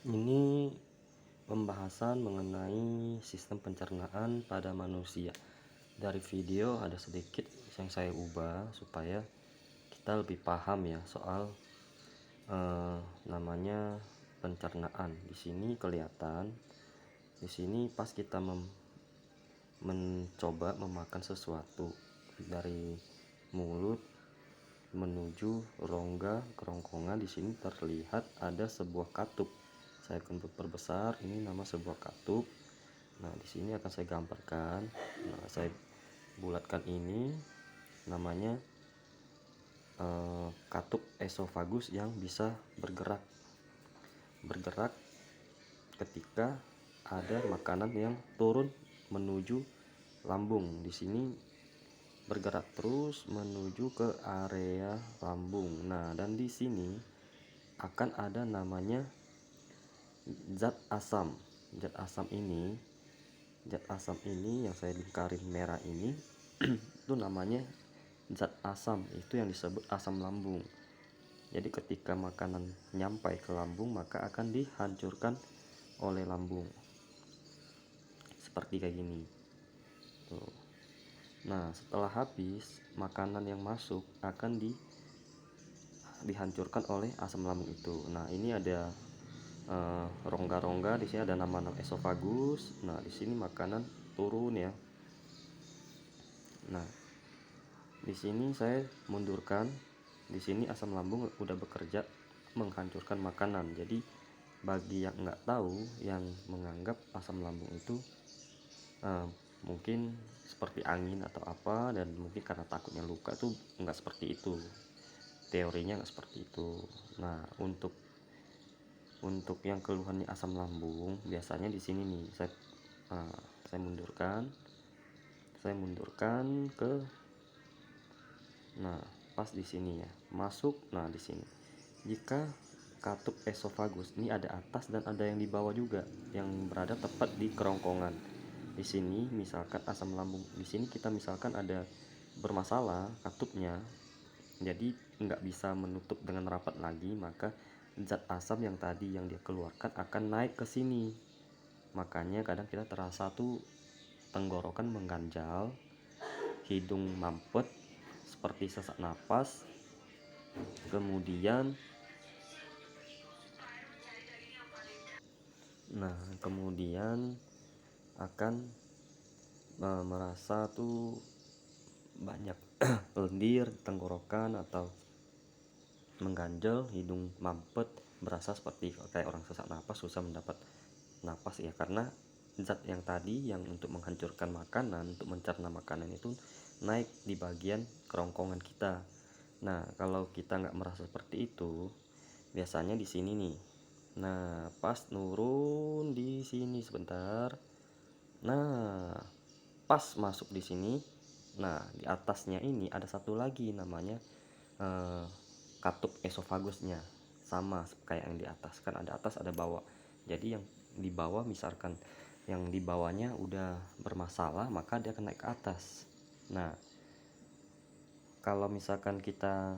Ini pembahasan mengenai sistem pencernaan pada manusia. Dari video ada sedikit yang saya ubah supaya kita lebih paham ya soal namanya pencernaan. Di sini kelihatan, di sini pas kita mencoba memakan sesuatu dari mulut menuju rongga kerongkongan, di sini terlihat ada sebuah katup. Saya akan perbesar, ini nama sebuah katup. Nah, di sini akan saya gambarkan. Nah, saya bulatkan ini namanya katup esofagus yang bisa bergerak ketika ada makanan yang turun menuju lambung. Di sini bergerak terus menuju ke area lambung. Nah, dan di sini akan ada namanya zat asam. Zat asam ini yang saya lingkarin merah ini itu namanya zat asam, itu yang disebut asam lambung. Jadi ketika makanan nyampai ke lambung maka akan dihancurkan oleh lambung seperti kayak gini tuh. Nah, setelah habis makanan yang masuk akan dihancurkan oleh asam lambung itu. Nah, ini ada rongga-rongga, di sini ada nama-nama esofagus. Nah, di sini makanan turun ya. Nah, di sini saya mundurkan. Di sini asam lambung udah bekerja menghancurkan makanan. Jadi bagi yang nggak tahu, yang menganggap asam lambung itu mungkin seperti angin atau apa, dan mungkin karena takutnya luka tuh nggak seperti itu. Teorinya nggak seperti itu. Nah, untuk yang keluhannya asam lambung biasanya di sini nih, saya mundurkan ke, nah pas di sini ya masuk. Nah, di sini jika katup esofagus ini ada atas dan ada yang di bawah juga, yang berada tepat di kerongkongan. Di sini misalkan asam lambung di sini kita misalkan ada bermasalah katupnya, jadi nggak bisa menutup dengan rapat lagi, maka zat asam yang tadi yang dia keluarkan akan naik ke sini. Makanya kadang kita terasa tuh tenggorokan mengganjal, hidung mampet seperti sesak napas, kemudian akan merasa tuh banyak lendir tenggorokan atau mengganjal, hidung mampet, berasa seperti kayak orang sesak napas, susah mendapat napas ya, karena zat yang tadi yang untuk menghancurkan makanan, untuk mencerna makanan itu naik di bagian kerongkongan kita. Nah, kalau kita nggak merasa seperti itu, biasanya di sini nih. Nah, pas nurun di sini sebentar. Nah, pas masuk di sini. Nah, di atasnya ini ada satu lagi namanya katup esofagusnya. Sama kayak yang di atas, kan ada atas ada bawah. Jadi yang di bawah, misalkan yang di bawahnya udah bermasalah, maka dia akan naik ke atas. Nah, kalau misalkan kita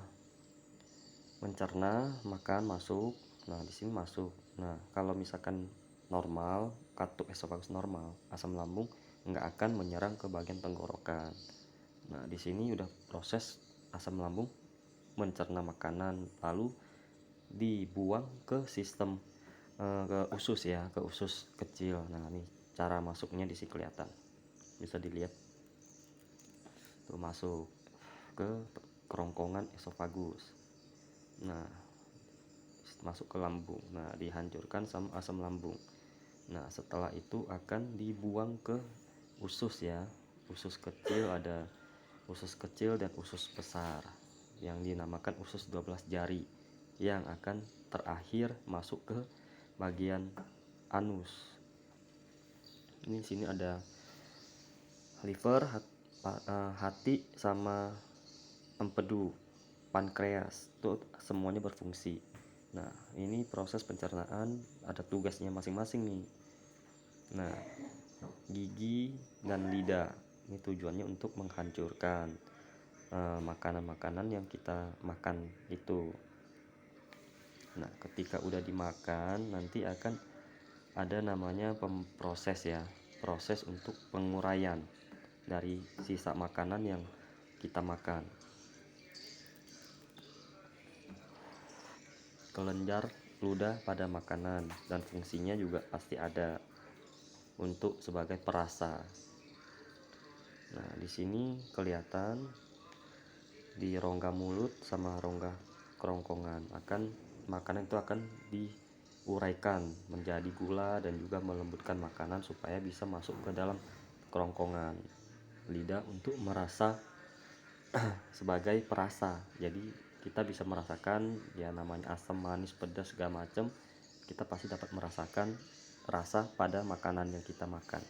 mencerna makan masuk, nah di sini masuk. Nah, kalau misalkan normal, katup esofagus normal, asam lambung nggak akan menyerang ke bagian tenggorokan. Nah, di sini udah proses asam lambung mencerna makanan, lalu dibuang ke sistem ke usus ya, ke usus kecil. Nah, ini cara masuknya di sini kelihatan, bisa dilihat tuh, masuk ke kerongkongan esofagus. Nah, masuk ke lambung. Nah, dihancurkan sama asam lambung. Nah, setelah itu akan dibuang ke usus ya. Usus kecil, ada usus kecil dan usus besar yang dinamakan usus 12 jari, yang akan terakhir masuk ke bagian anus. Ini sini ada liver, hati sama empedu, pankreas, itu semuanya berfungsi. Nah, ini proses pencernaan ada tugasnya masing-masing nih. Nah, gigi dan lidah ini tujuannya untuk menghancurkan makanan-makanan yang kita makan itu. Nah, ketika udah dimakan nanti akan ada namanya proses ya, proses untuk penguraian dari sisa makanan yang kita makan. Kelenjar ludah pada makanan dan fungsinya juga pasti ada untuk sebagai perasa. Nah, di sini kelihatan di rongga mulut sama rongga kerongkongan makanan itu akan diuraikan menjadi gula dan juga melembutkan makanan supaya bisa masuk ke dalam kerongkongan lidah untuk merasa sebagai perasa. Jadi kita bisa merasakan ya namanya asam, manis, pedas segala macam, kita pasti dapat merasakan rasa pada makanan yang kita makan.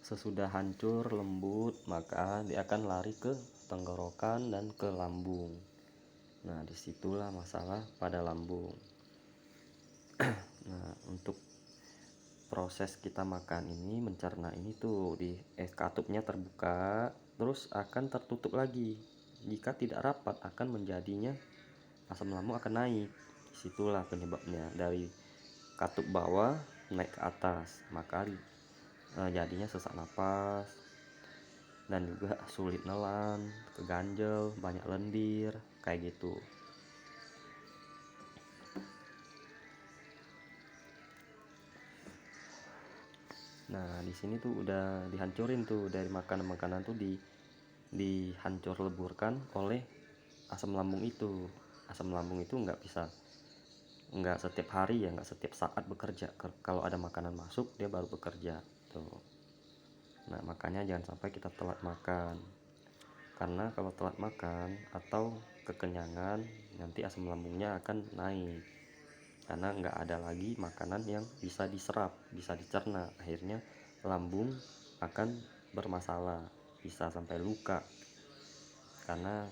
Sesudah hancur lembut, maka dia akan lari ke tenggorokan dan ke lambung. Nah, disitulah masalah pada lambung. Nah, untuk proses kita makan ini, mencerna ini tuh di katupnya terbuka, terus akan tertutup lagi. Jika tidak rapat akan menjadinya asam lambung akan naik. Disitulah penyebabnya, dari katup bawah naik ke atas, maka jadinya sesak napas dan juga sulit nelan, keganjel, banyak lendir kayak gitu. Nah, di sini tuh udah dihancurin tuh dari makanan-makanan tuh dihancur leburkan oleh asam lambung itu. Asam lambung itu nggak setiap hari ya, nggak setiap saat bekerja. Kalau ada makanan masuk dia baru bekerja tuh. Nah, makanya jangan sampai kita telat makan, karena kalau telat makan atau kekenyangan nanti asam lambungnya akan naik, karena nggak ada lagi makanan yang bisa diserap, bisa dicerna. Akhirnya lambung akan bermasalah, bisa sampai luka, karena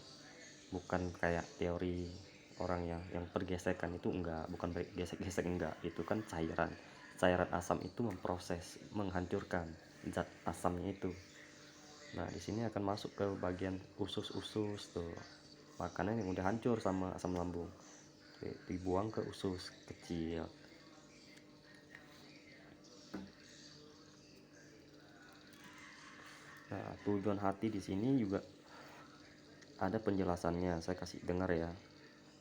bukan kayak teori orang yang pergesekan itu enggak, bukan gesek-gesek, enggak, itu kan cairan asam itu memproses, menghancurkan zat asamnya itu. Nah, di sini akan masuk ke bagian usus-usus tuh, makanan yang udah hancur sama asam lambung dibuang ke usus kecil. Nah, tujuan hati di sini juga ada penjelasannya, saya kasih dengar ya.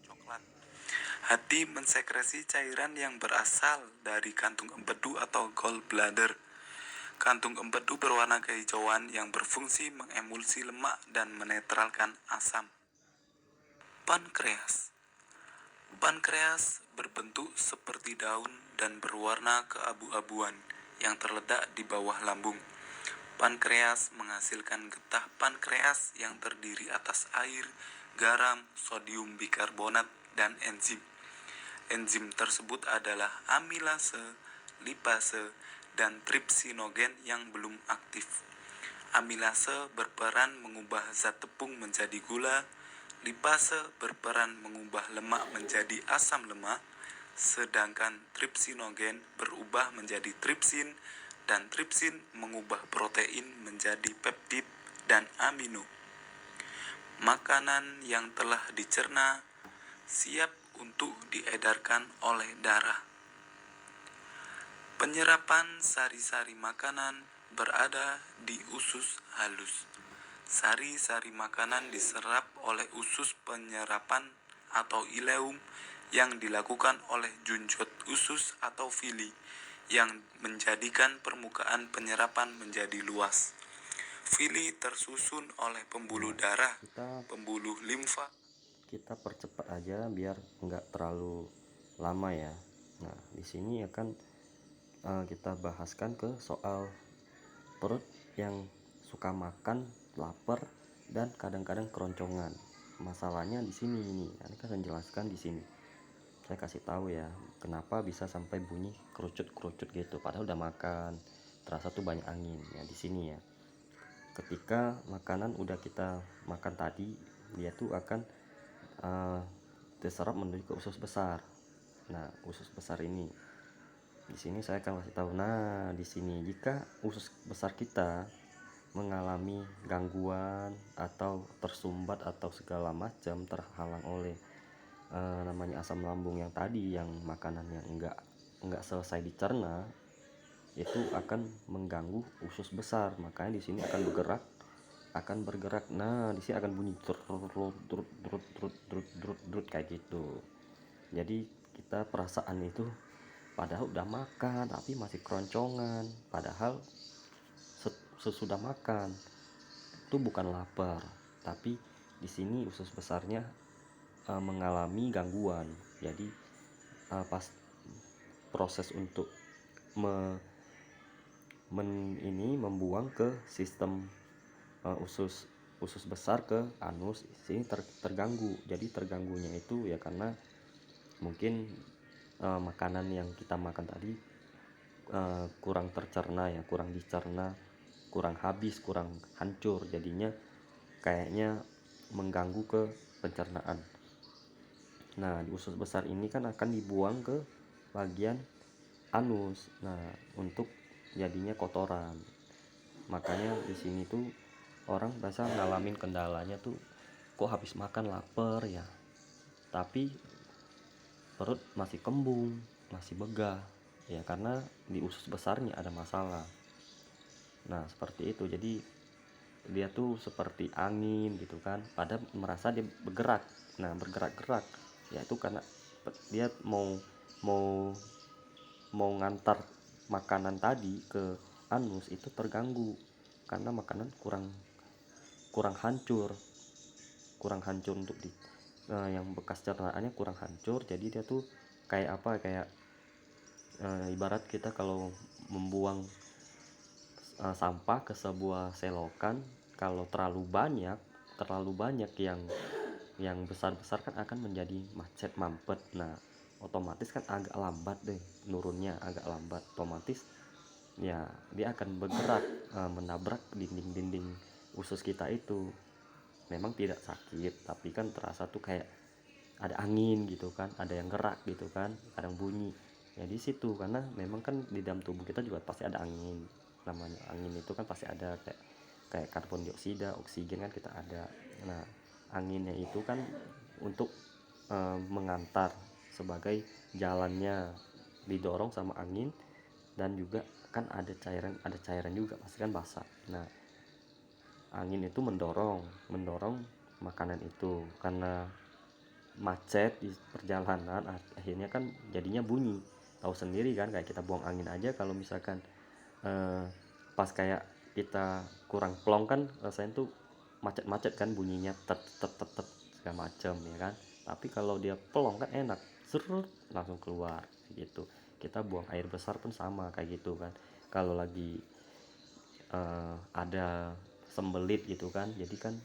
Coklat. Hati mensekresi cairan yang berasal dari kantung empedu atau gallbladder. Kantung empedu berwarna kehijauan yang berfungsi mengemulsi lemak dan menetralkan asam. Pankreas. Pankreas berbentuk seperti daun dan berwarna keabu-abuan yang terletak di bawah lambung. Pankreas menghasilkan getah pankreas yang terdiri atas air, garam, sodium bikarbonat, dan enzim. Enzim tersebut adalah amilase, lipase, dan tripsinogen yang belum aktif. Amilase berperan mengubah zat tepung menjadi gula, lipase berperan mengubah lemak menjadi asam lemak, sedangkan tripsinogen berubah menjadi tripsin, dan tripsin mengubah protein menjadi peptid dan amino. Makanan yang telah dicerna siap untuk diedarkan oleh darah. Penyerapan sari-sari makanan berada di usus halus. Sari-sari makanan diserap oleh usus penyerapan atau ileum yang dilakukan oleh junjot usus atau villi yang menjadikan permukaan penyerapan menjadi luas. Villi tersusun oleh pembuluh darah, pembuluh limfa. Kita percepat aja biar nggak terlalu lama ya. Nah, di sini akan kita bahaskan ke soal perut yang suka makan, lapar, dan kadang-kadang keroncongan. Masalahnya di sini ini, nanti saya jelaskan di sini. Saya kasih tahu ya, kenapa bisa sampai bunyi kerucut-kerucut gitu, padahal udah makan, terasa tuh banyak angin. Ya di sini ya. Ketika makanan udah kita makan tadi, dia tuh akan diserap menuju ke usus besar. Nah, usus besar ini di sini saya akan kasih tahu. Nah, di sini jika usus besar kita mengalami gangguan atau tersumbat atau segala macam, terhalang oleh namanya asam lambung yang tadi, yang makanan yang enggak selesai dicerna, itu akan mengganggu usus besar. Makanya di sini akan bergerak. Nah, di sini akan bunyi drut kayak gitu. Jadi kita perasaan itu padahal udah makan tapi masih keroncongan, padahal sesudah makan itu bukan lapar, tapi di sini usus besarnya mengalami gangguan. Jadi pas proses untuk membuang ke sistem usus besar ke anus sini terganggu. Jadi terganggunya itu ya karena mungkin makanan yang kita makan tadi kurang tercerna ya, kurang dicerna, kurang habis, kurang hancur, jadinya kayaknya mengganggu ke pencernaan. Nah, di usus besar ini kan akan dibuang ke bagian anus. Nah, untuk jadinya kotoran. Makanya di sini tuh orang biasa ngalamin kendalanya tuh, kok habis makan lapar ya, tapi perut masih kembung, masih begah. Ya karena di usus besarnya ada masalah. Nah, seperti itu. Jadi dia tuh seperti angin gitu kan, padahal merasa dia bergerak. Nah, bergerak-gerak ya itu karena dia mau mau ngantar makanan tadi ke anus itu terganggu karena makanan kurang hancur untuk yang bekas cernaannya kurang hancur. Jadi dia tuh kayak apa, kayak ibarat kita kalau membuang sampah ke sebuah selokan, kalau terlalu banyak yang besar-besar kan akan menjadi macet mampet. Nah, otomatis kan agak lambat deh nurunnya, agak lambat, otomatis ya dia akan bergerak menabrak dinding-dinding usus kita itu. Memang tidak sakit, tapi kan terasa tuh kayak ada angin gitu kan, ada yang gerak gitu kan, kadang bunyi ya di situ. Karena memang kan di dalam tubuh kita juga pasti ada angin, namanya angin itu kan pasti ada, kayak karbon dioksida, oksigen kan kita ada. Nah, anginnya itu kan untuk mengantar sebagai jalannya, didorong sama angin, dan juga kan ada cairan juga pasti kan basah. Nah, angin itu mendorong makanan itu, karena macet di perjalanan akhirnya kan jadinya bunyi. Tahu sendiri kan, kayak kita buang angin aja kalau misalkan pas kayak kita kurang plong kan rasanya tuh macet-macet kan, bunyinya tet tet tet tet segala macam ya kan. Tapi kalau dia plong kan enak, serut langsung keluar gitu. Kita buang air besar pun sama kayak gitu kan, kalau lagi ada sembelit gitu kan, jadi kan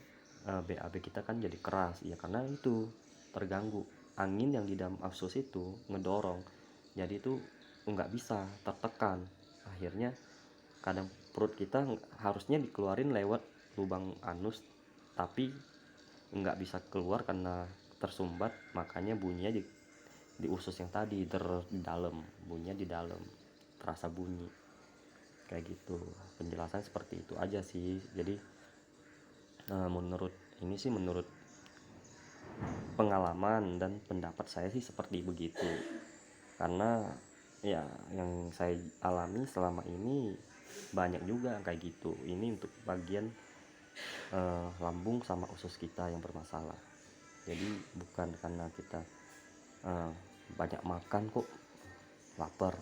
BAB kita kan jadi keras ya karena itu terganggu angin yang di dalam usus itu ngedorong. Jadi itu nggak bisa tertekan, akhirnya kadang perut kita harusnya dikeluarin lewat lubang anus, tapi nggak bisa keluar karena tersumbat. Makanya bunyinya di usus yang tadi di dalam, bunyinya di dalam, terasa bunyi kayak gitu. Penjelasan seperti itu aja sih. Jadi menurut pengalaman dan pendapat saya sih seperti begitu. Karena ya yang saya alami selama ini banyak juga kayak gitu. Ini untuk bagian lambung sama usus kita yang bermasalah. Jadi bukan karena kita banyak makan kok lapar,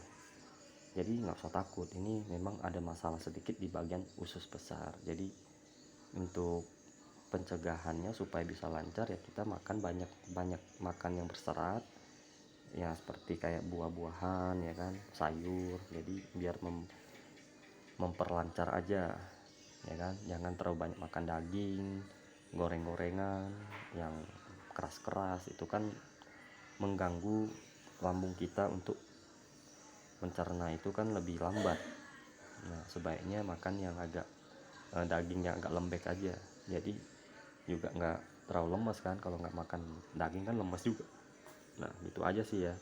jadi nggak usah takut. Ini memang ada masalah sedikit di bagian usus besar. Jadi untuk pencegahannya supaya bisa lancar ya kita makan banyak makan yang berserat ya, seperti kayak buah-buahan ya kan, sayur. Jadi biar memperlancar aja ya kan. Jangan terlalu banyak makan daging, goreng-gorengan yang keras-keras, itu kan mengganggu lambung kita untuk mencerna itu kan lebih lambat. Nah, sebaiknya makan yang agak dagingnya agak lembek aja, jadi juga nggak terlalu lemes kan. Kalau nggak makan daging kan lemes juga. Nah, gitu aja sih ya.